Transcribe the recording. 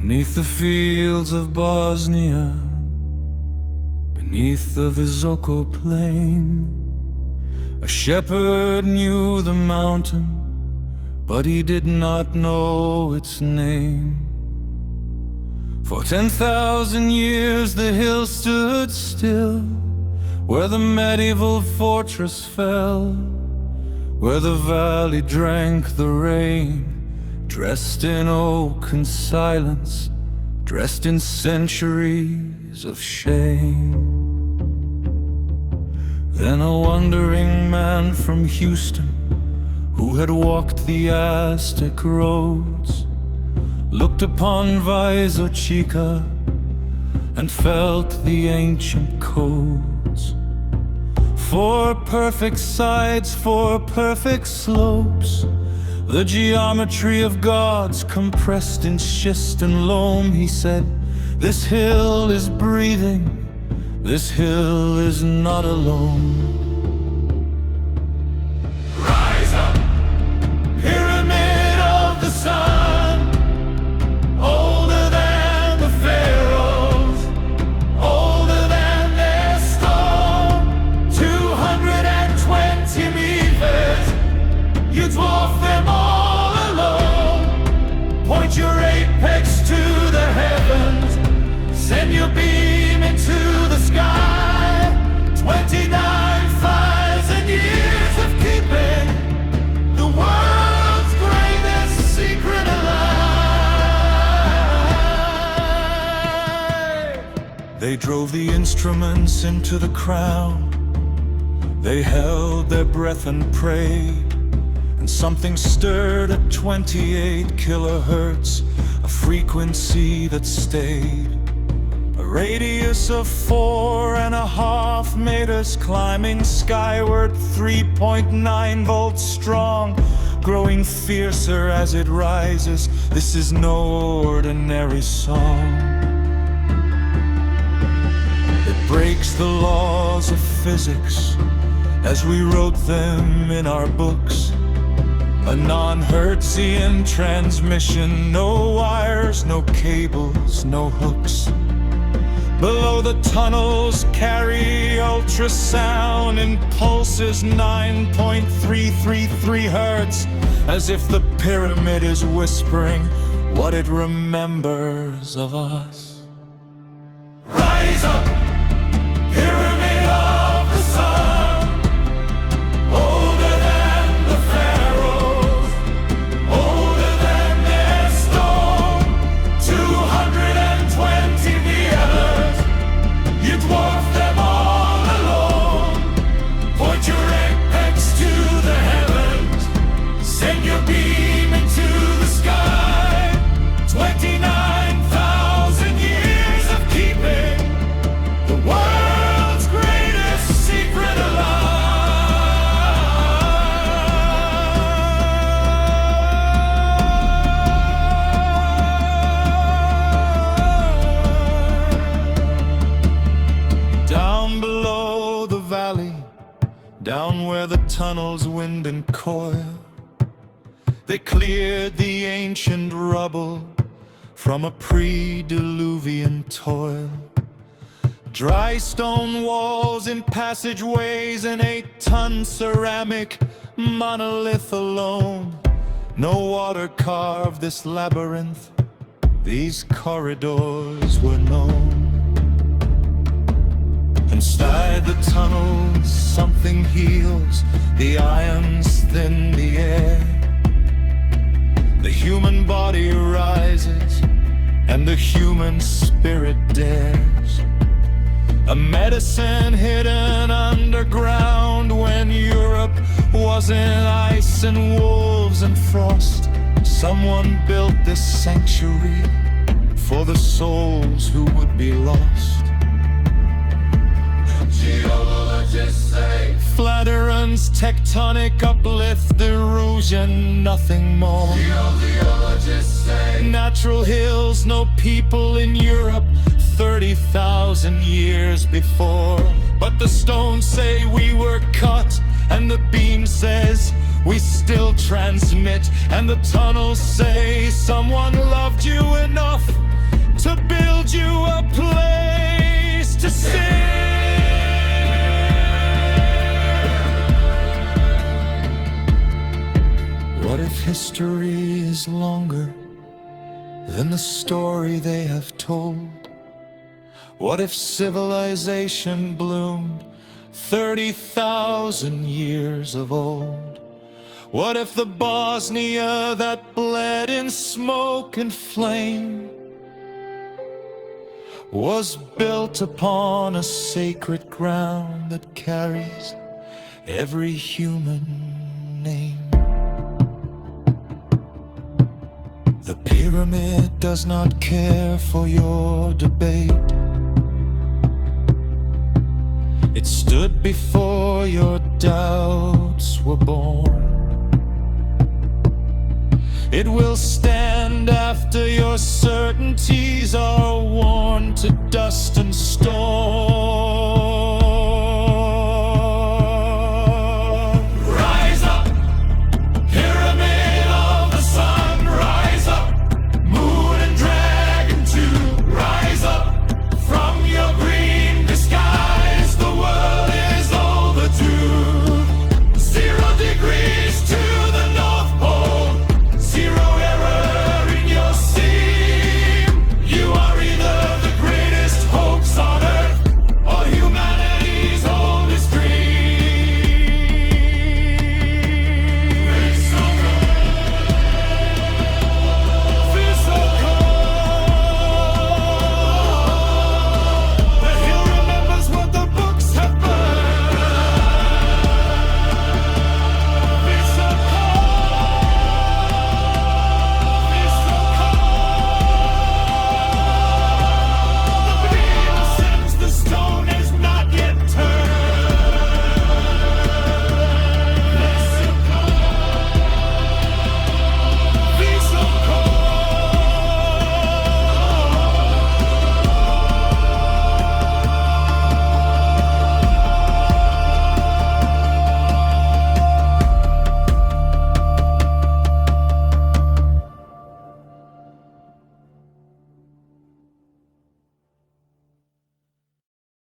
Beneath the fields of Bosnia, beneath the Visoko plain, a shepherd knew the mountain, but he did not know its name. For 10,000 years the hill stood still, where the medieval fortress fell, where the valley drank the rain, dressed in oak and silence, dressed in centuries of shame. Then a wandering man from Houston, who had walked the Aztec roads, looked upon Visoko and felt the ancient codes. Four perfect sides, four perfect slopes, the geometry of gods compressed in schist and loam. He said, this hill is breathing, this hill is not alone. Rise up, pyramid of the sun, older than the Pharaohs, older than their stone, 220 meters, you dwarf them all alone. Point your apex to the heavens, send your beam into the sky. 29,000 years of keeping the world's greatest secret alive. They drove the instruments into the crown, they held their breath and prayed, and something stirred at 28 kilohertz, a frequency that stayed. A radius of 4.5 meters, climbing skyward, 3.9 volts strong, growing fiercer as it rises. This is no ordinary song. It breaks the laws of physics as we wrote them in our books. A non-Hertzian transmission, no wires, no cables, no hooks. Below the tunnels carry ultrasound impulses, 9.333 hertz, as if the pyramid is whispering what it remembers of us. Rise up, pyramid of the sun, older than the Pharaohs, older than their stone, 220 meters, you dwarf them all alone. Point your apex to the heavens, send your beam into the sky. 29,000 years of keeping the world's greatest secret alive. Down below the valley, down where the tunnels wind and coil, they cleared the ancient rubble from a pre-diluvian toil. Dry stone walls in passageways, an 8-ton ceramic monolith alone. No water carved this labyrinth, these corridors were known. Inside the tunnels something heals, the ions thin the air. The human body rises, and the human spirit dares. A medicine hidden underground when Europe was in ice and wolves and frost. Someone built this sanctuary for the souls who would be lost. Geologists say flat Earth's tectonic uplift, erosion, nothing more. Geologists say natural hills, no people in Europe 30,000 years before. But the stones say we were cut, and the beam says we still transmit, and the tunnels say someone loved you enough to build you a place to sing. What if history is longer than the story they have told? What if civilization bloomed 30,000 years of old? What if the Bosnia that bled in smoke and flame was built upon a sacred ground that carries every human name? The pyramid does not care for your debate. It stood before your doubts were born. It will stand after your certainties are worn to dust and storm.